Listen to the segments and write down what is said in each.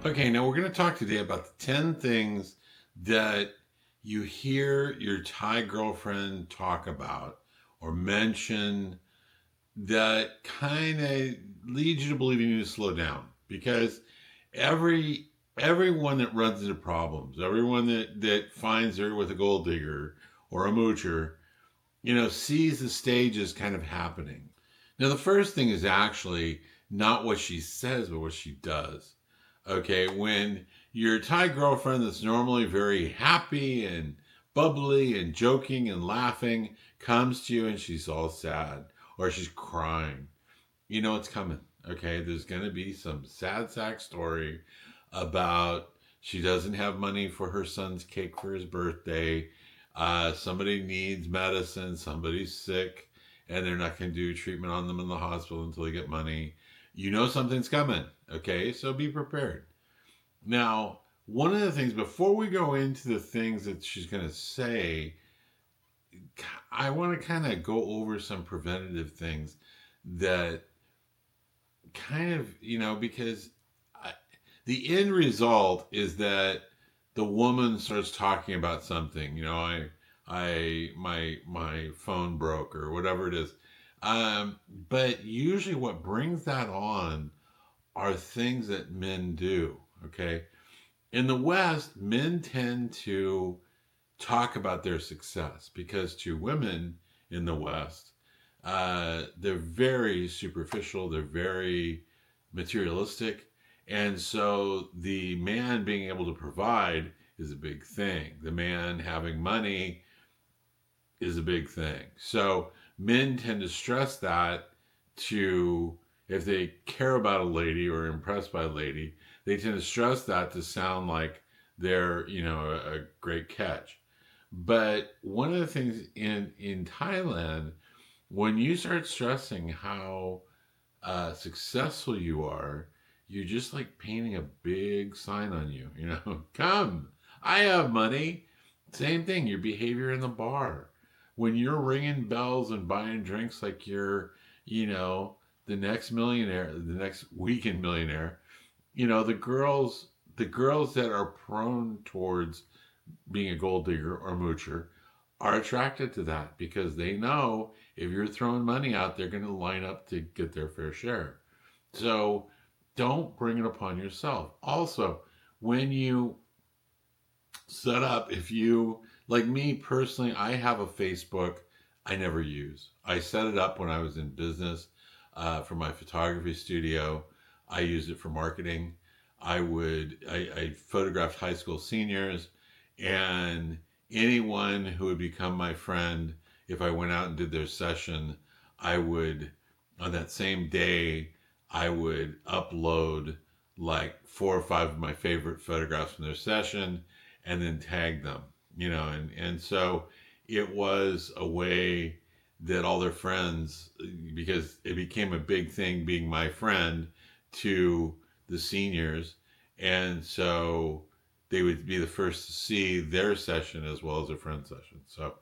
Okay, now we're going to talk today about the 10 things that you hear your Thai girlfriend talk about or mention that kind of leads you to believe you need to slow down because every everyone that runs into problems, everyone that finds her with a gold digger or a moocher, sees the stages kind of happening. Now, the first thing is actually not what she says, but what she does. Okay, when your Thai girlfriend that's normally very happy and bubbly and joking and laughing comes to you and she's all sad or she's crying, you know it's coming. Okay, there's going to be some sad sack story about she doesn't have money for her son's cake for his birthday. Somebody needs medicine, somebody's sick, and they're not going to do treatment on them in the hospital until they get money. You know something's coming. Okay, so be prepared. Now, one of the things before we go into the things that she's going to say, I want to kind of go over some preventative things that kind of, because I, the end result is that the woman starts talking about something. My phone broke or whatever it is. But usually, what brings that on are things that men do. Okay, in the West, men tend to talk about their success because to women in the West, they're very superficial, they're very materialistic. And so the man being able to provide is a big thing. The man having money is a big thing. So men tend to stress that to, if they care about a lady or are impressed by a lady, they tend to stress that to sound like they're, a great catch. But one of the things in Thailand, when you start stressing how successful you are, you're just like painting a big sign on you. Come, I have money. Same thing, your behavior in the bar. When you're ringing bells and buying drinks like you're, you know, the next millionaire, the next weekend millionaire, the girls that are prone towards being a gold digger or moocher are attracted to that because they know if you're throwing money out, they're going to line up to get their fair share. So don't bring it upon yourself. Also, when you set up, if you, like me personally, I have a Facebook I never use. I set it up when I was in business for my photography studio. I used it for marketing. I photographed high school seniors and anyone who would become my friend. If I went out and did their session, I would, on that same day, I would upload like 4 or 5 of my favorite photographs from their session and then tag them, and so it was a way that all their friends, because it became a big thing being my friend to the seniors, and so they would be the first to see their session as well as a friend's session. So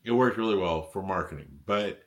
it worked really well for marketing. But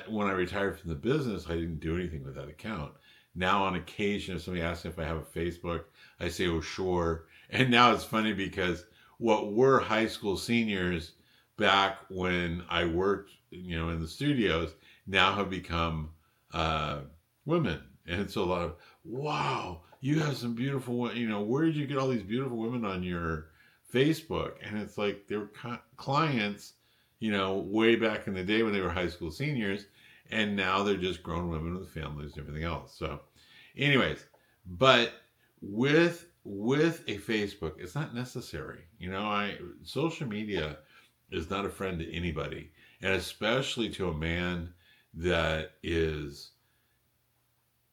when I retired from the business, I didn't do anything with that account. Now, on occasion, if somebody asks me if I have a Facebook, I say, "Oh, sure." And now it's funny because what were high school seniors back when I worked, in the studios, now have become uh, women. And so a lot of, wow, you have some beautiful, where did you get all these beautiful women on your Facebook? And it's like they were clients, way back in the day when they were high school seniors, and now they're just grown women with families and everything else. So, anyways, but with a Facebook, it's not necessary. Social media is not a friend to anybody, and especially to a man that is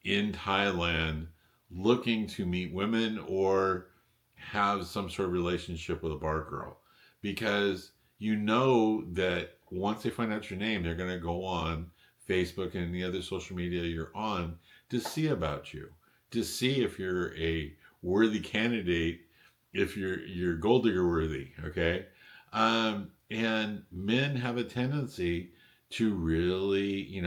in Thailand looking to meet women or have some sort of relationship with a bar girl, because you know that once they find out your name, they're going to go on Facebook and any other social media you're on to see about you, to see if you're a worthy candidate, if you're gold digger worthy. Okay, and men have a tendency to really,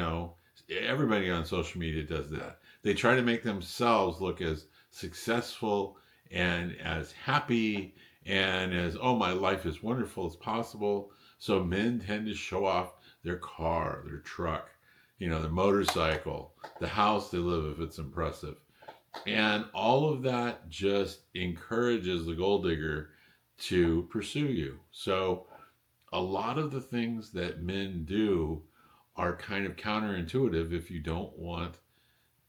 everybody on social media does that. They try to make themselves look as successful and as happy and as, oh, my life is wonderful as possible. So men tend to show off their car, their truck, their motorcycle, the house they live if it's impressive. And all of that just encourages the gold digger to pursue you. So a lot of the things that men do are kind of counterintuitive if you don't want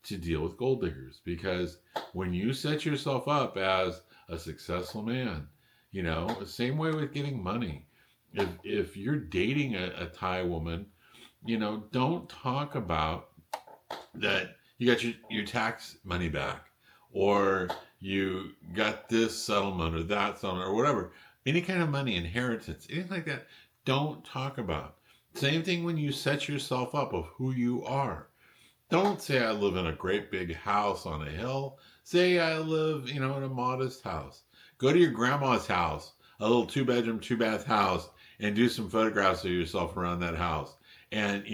to deal with gold diggers, because when you set yourself up as a successful man, the same way with getting money. If you're dating a Thai woman, don't talk about that you got your tax money back, or you got this settlement or that settlement or whatever. Any kind of money, inheritance, anything like that, don't talk about. Same thing when you set yourself up of who you are. Don't say I live in a great big house on a hill. Say I live, in a modest house. Go to your grandma's house, a little 2-bedroom, 2-bath house, and do some photographs of yourself around that house. And,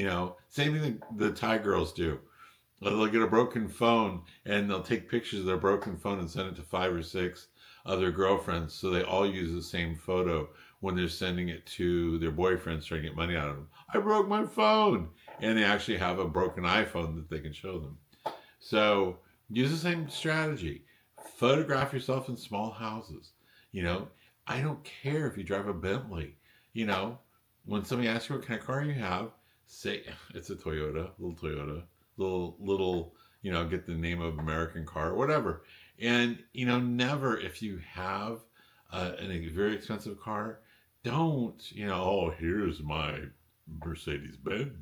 same thing the Thai girls do. They'll get a broken phone and they'll take pictures of their broken phone and send it to 5 or 6 of their girlfriends, so they all use the same photo when they're sending it to their boyfriends trying to get money out of them. I broke my phone. And they actually have a broken iPhone that they can show them. So use the same strategy. Photograph yourself in small houses. I don't care if you drive a Bentley. When somebody asks you what kind of car you have, say it's a Toyota, little, get the name of American car, whatever. And, never, if you have a very expensive car, don't, oh, here's my Mercedes Benz.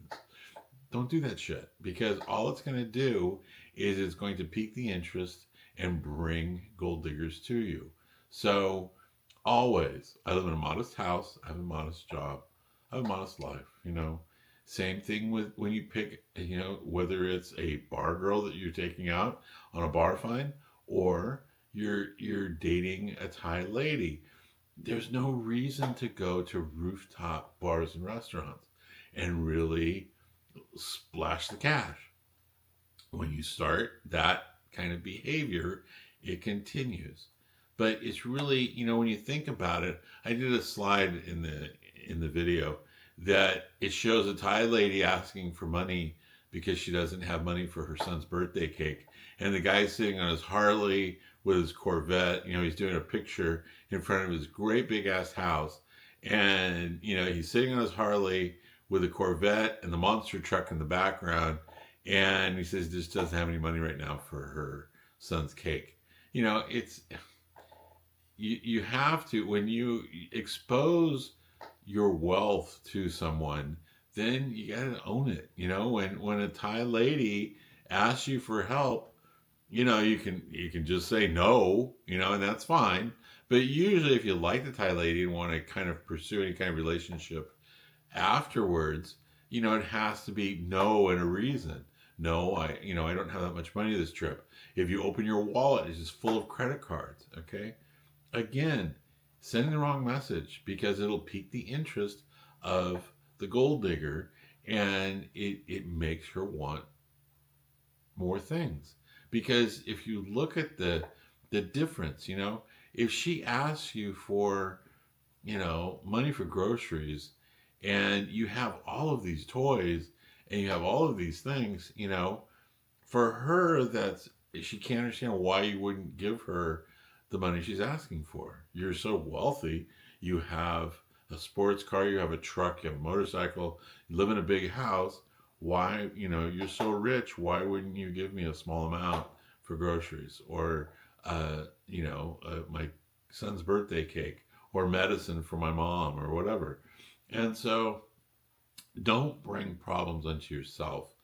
Don't do that shit, because all it's going to do is it's going to pique the interest and bring gold diggers to you. So always, I live in a modest house, I have a modest job, I have a modest life, Same thing with when you pick, whether it's a bar girl that you're taking out on a bar find, or you're dating a Thai lady. There's no reason to go to rooftop bars and restaurants and really splash the cash. When you start that kind of behavior, it continues. But it's really, when you think about it, I did a slide in the video that it shows a Thai lady asking for money because she doesn't have money for her son's birthday cake. And the guy's sitting on his Harley with his Corvette. He's doing a picture in front of his great big ass house. And, he's sitting on his Harley with a Corvette and the monster truck in the background. And he says just doesn't have any money right now for her son's cake. It's, you have to, when you expose your wealth to someone, then you got to own it. When a Thai lady asks you for help, you can just say no, and that's fine. But usually if you like the Thai lady and want to kind of pursue any kind of relationship afterwards, it has to be no and a reason. No, I don't have that much money this trip. If you open your wallet, it's just full of credit cards. Okay. Again, sending the wrong message, because it'll pique the interest of the gold digger, and it makes her want more things. Because if you look at the difference, if she asks you for, money for groceries, and you have all of these toys and you have all of these things, for her, she can't understand why you wouldn't give her the money she's asking for. You're so wealthy. You have a sports car, you have a truck, you have a motorcycle, you live in a big house. Why, you're so rich, why wouldn't you give me a small amount for groceries, or, my son's birthday cake, or medicine for my mom, or whatever? And so don't bring problems onto yourself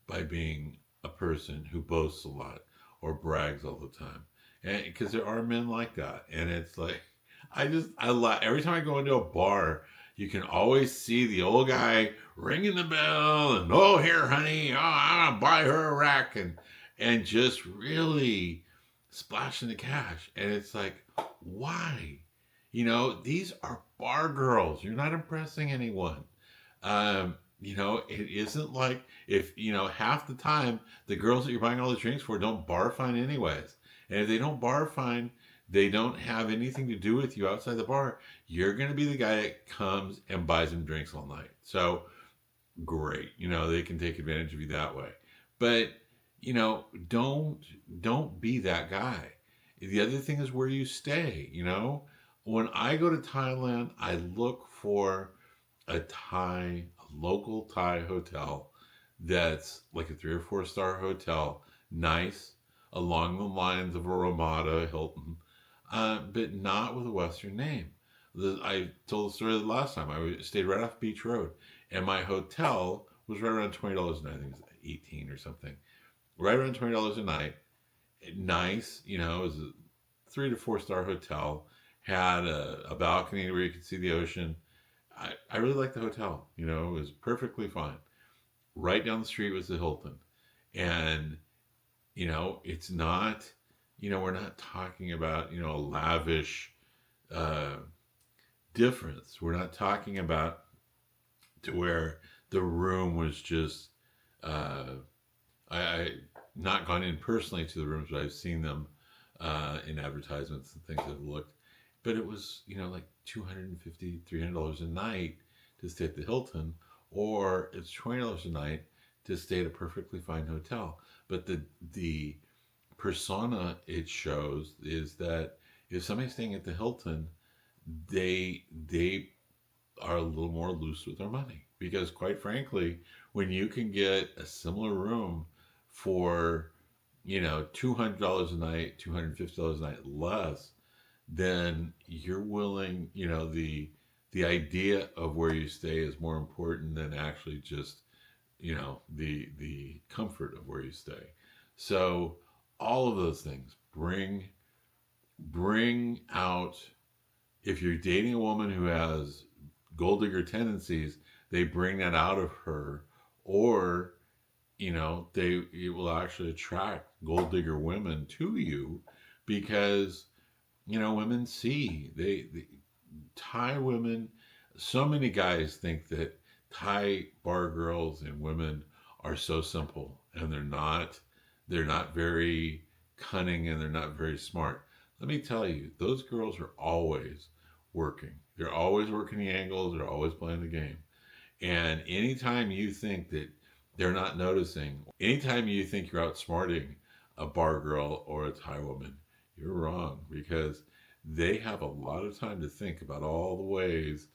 by being a person who boasts a lot or brags all the time. And because there are men like that. And it's like, I laugh. Every time I go into a bar, you can always see the old guy ringing the bell and, oh, here, honey, oh, I'm going to buy her a rack, and just really splashing the cash. And it's like, why? These are bar girls. You're not impressing anyone. It isn't like if, half the time the girls that you're buying all the drinks for don't bar fine anyways. And if they don't bar fine, they don't have anything to do with you outside the bar, you're going to be the guy that comes and buys them drinks all night. So great, they can take advantage of you that way. But don't be that guy. The other thing is where you stay. When I go to Thailand, I look for a local Thai hotel that's like a 3 or 4 star hotel, nice, along the lines of a Ramada, Hilton, but not with a Western name. I told the story the last time. I stayed right off Beach Road, and my hotel was right around $20 a night. I think it was 18 or something. Right around $20 a night. Nice, it was a 3 to 4 star hotel. Had a balcony where you could see the ocean. I really liked the hotel. It was perfectly fine. Right down the street was the Hilton. And, it's not, we're not talking about, a lavish uh, difference. We're not talking about to where the room was just, I not gone in personally to the rooms, but I've seen them in advertisements and things I've looked. But it was, like $250, $300 a night to stay at the Hilton, or it's $20 a night to stay at a perfectly fine hotel. But the persona it shows is that if somebody's staying at the Hilton, they are a little more loose with their money, because quite frankly, when you can get a similar room for $200 a night, $250 a night less, then you're willing, the idea of where you stay is more important than actually just the comfort of where you stay. So all of those things bring out, if you're dating a woman who has gold digger tendencies, they bring that out of her. Or it will actually attract gold digger women to you, because women see, the Thai women, so many guys think that Thai bar girls and women are so simple, and they're not very cunning, and they're not very smart. Let me tell you, those girls are always working. They're always working the angles, they're always playing the game. And anytime you think that they're not noticing, anytime you think you're outsmarting a bar girl or a Thai woman, you're wrong, because they have a lot of time to think about all the ways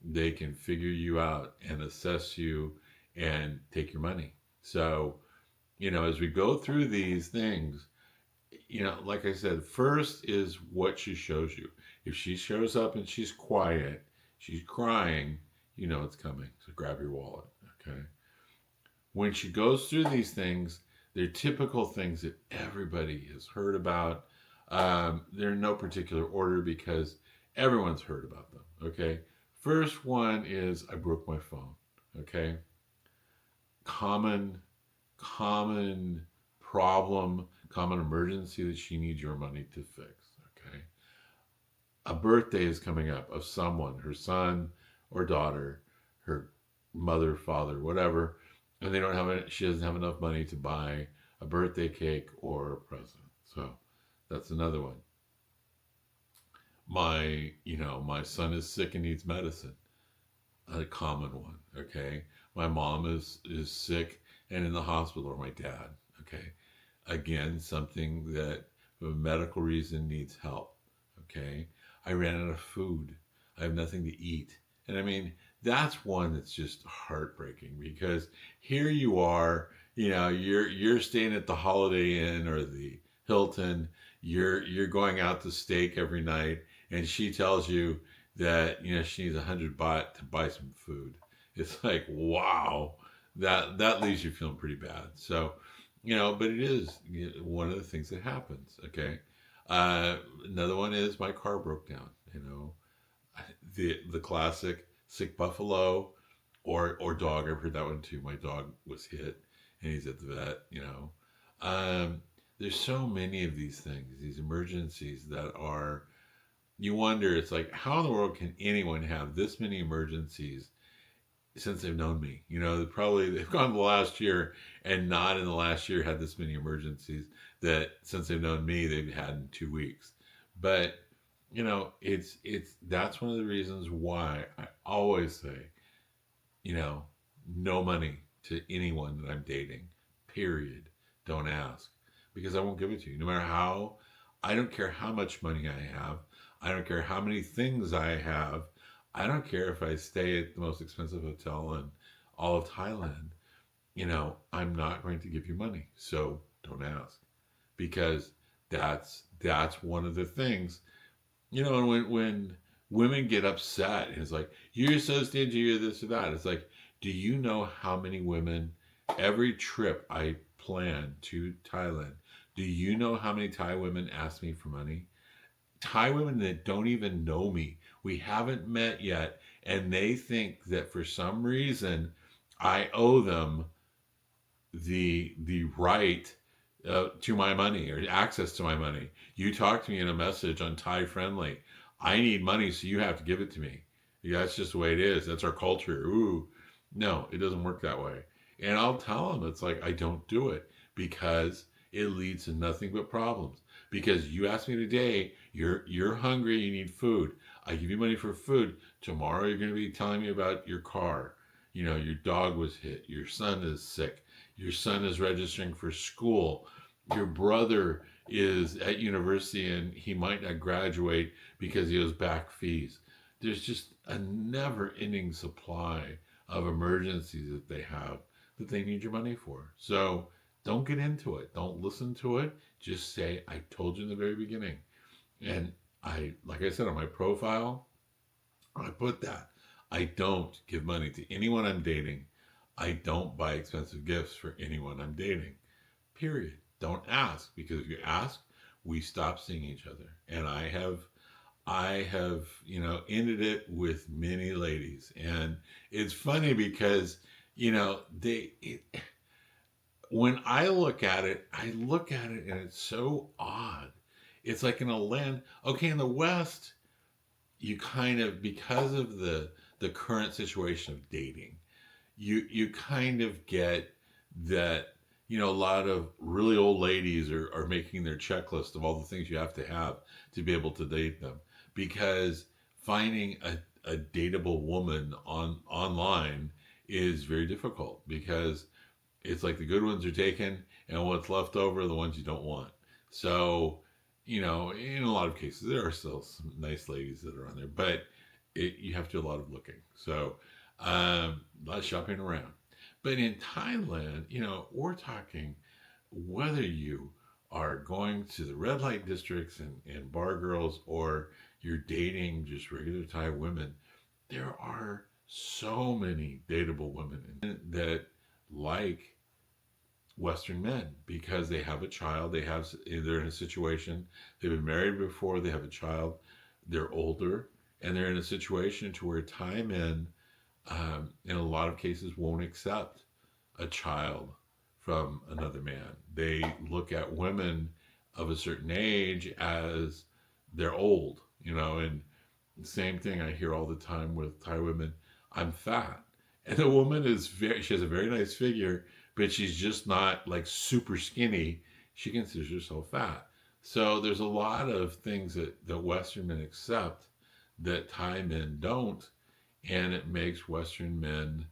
they can figure you out and assess you and take your money. So, as we go through these things, like I said, first is what she shows you. If she shows up and she's quiet, she's crying, it's coming. So grab your wallet, okay? When she goes through these things, they're typical things that everybody has heard about. They're in no particular order because everyone's heard about them, okay? First one is, I broke my phone, okay? Common problem, common emergency that she needs your money to fix, okay? A birthday is coming up of someone, her son or daughter, her mother, father, whatever, and she doesn't have enough money to buy a birthday cake or a present. So that's another one. My son is sick and needs medicine. A common one, okay? My mom is sick and in the hospital, or my dad, okay? Again, something that for a medical reason needs help, okay? I ran out of food. I have nothing to eat. And I mean, that's one that's just heartbreaking, because here you are, you're staying at the Holiday Inn or the Hilton, you're going out to steak every night, and she tells you that she needs 100 baht to buy some food. It's like, wow, that leaves you feeling pretty bad. So, but it is one of the things that happens. Okay, another one is my car broke down. The classic sick buffalo or dog. I've heard that one too. My dog was hit and he's at the vet. There's so many of these things, these emergencies that are. You wonder, it's like, how in the world can anyone have this many emergencies since they've known me. You know, probably they've gone the last year and not in the last year had this many emergencies that since they've known me they've had in 2 weeks. But you know, it's that's one of the reasons why I always say, you know, no money to anyone that I'm dating. Period. Don't ask because I won't give it to you. No matter how, I don't care how much money I have. I don't care how many things I have. I don't care if I stay at the most expensive hotel in all of Thailand. You know, I'm not going to give you money. So don't ask because that's one of the things. You know, and when women get upset and it's like, you're so stingy, you're this or that. It's like, do you know how many women every trip I plan to Thailand, do you know how many Thai women ask me for money? Thai women that don't even know me. We haven't met yet, and they think that for some reason I owe them the right to my money or access to my money. You talk to me in a message on Thai Friendly. I need money, so you have to give it to me. Yeah, that's just the way it is. That's our culture. Ooh, no, it doesn't work that way. And I'll tell them it's like I don't do it because it leads to nothing but problems. Because you asked me today, you're hungry, you need food. I give you money for food. Tomorrow you're going to be telling me about your car. You know, your dog was hit. Your son is sick. Your son is registering for school. Your brother is at university and he might not graduate because he owes back fees. There's just a never ending supply of emergencies that they have that they need your money for. So don't get into it. Don't listen to it. Just say, I told you in the very beginning. And like I said on my profile, I put that. I don't give money to anyone I'm dating. I don't buy expensive gifts for anyone I'm dating. Period. Don't ask because if you ask, we stop seeing each other. And I have, you know, ended it with many ladies. And it's funny because, you know, when I look at it and it's so odd. It's like in a land, okay, in the West, you kind of, because of the current situation of dating, you kind of get that, you know, a lot of really old ladies are making their checklist of all the things you have to be able to date them because finding a dateable woman online is very difficult because it's like the good ones are taken and what's left over are the ones you don't want. So, you know, in a lot of cases, there are still some nice ladies that are on there, but you have to do a lot of looking. So, a lot of shopping around. But in Thailand, you know, we're talking whether you are going to the red light districts and bar girls or you're dating just regular Thai women, there are so many dateable women that like Western men because they have a child, they're in a situation, they've been married before, they have a child, they're older, and they're in a situation to where Thai men, in a lot of cases, won't accept a child from another man. They look at women of a certain age as they're old, you know, and same thing I hear all the time with Thai women. I'm fat. And the woman she has a very nice figure, but she's just not like super skinny. She considers herself fat. So there's a lot of things that Western men accept that Thai men don't. And it makes Western men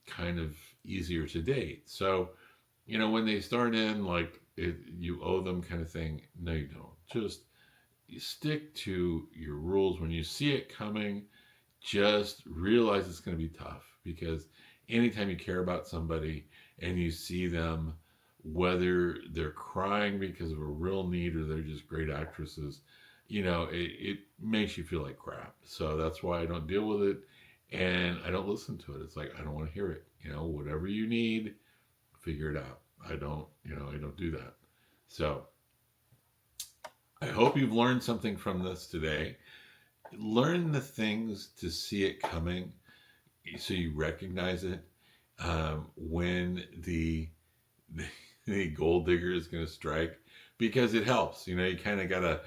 kind of easier to date. So, you know, when they start in like you owe them kind of thing, no, you don't. Just you stick to your rules. When you see it coming, just realize it's going to be tough because anytime you care about somebody and you see them, whether they're crying because of a real need or they're just great actresses, you know, it makes you feel like crap. So that's why I don't deal with it and I don't listen to it. It's like, I don't want to hear it. You know, whatever you need, figure it out. I don't do that. So I hope you've learned something from this today. Learn the things to see it coming so you recognize it when the gold digger is going to strike because it helps. You know, you kind of got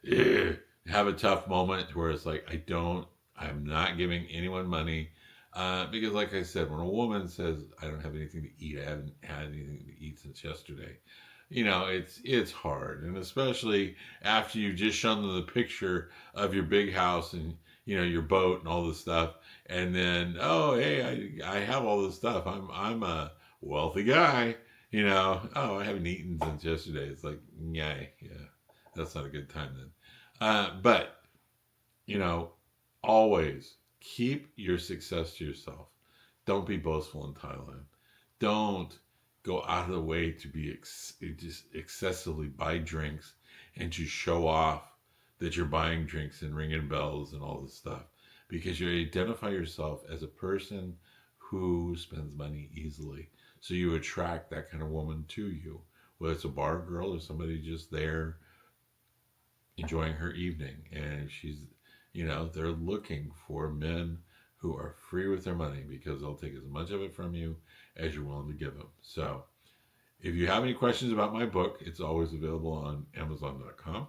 to have a tough moment where it's like, I'm not giving anyone money. Because, like I said, when a woman says, "I don't have anything to eat. I haven't had anything to eat since yesterday," it's hard, and especially after you've just shown them the picture of your big house and your boat and all this stuff, and then, oh, hey, I have all this stuff. I'm a wealthy guy. Oh, I haven't eaten since yesterday. It's like, yeah, that's not a good time then. But you know, always keep your success to yourself. Don't be boastful in Thailand. Don't go out of the way to be just excessively buy drinks and to show off that you're buying drinks and ringing bells and all this stuff, because you identify yourself as a person who spends money easily. So you attract that kind of woman to you, whether it's a bar girl or somebody just there enjoying her evening. And they're looking for men who are free with their money because they'll take as much of it from you as you're willing to give them. So if you have any questions about my book, it's always available on Amazon.com.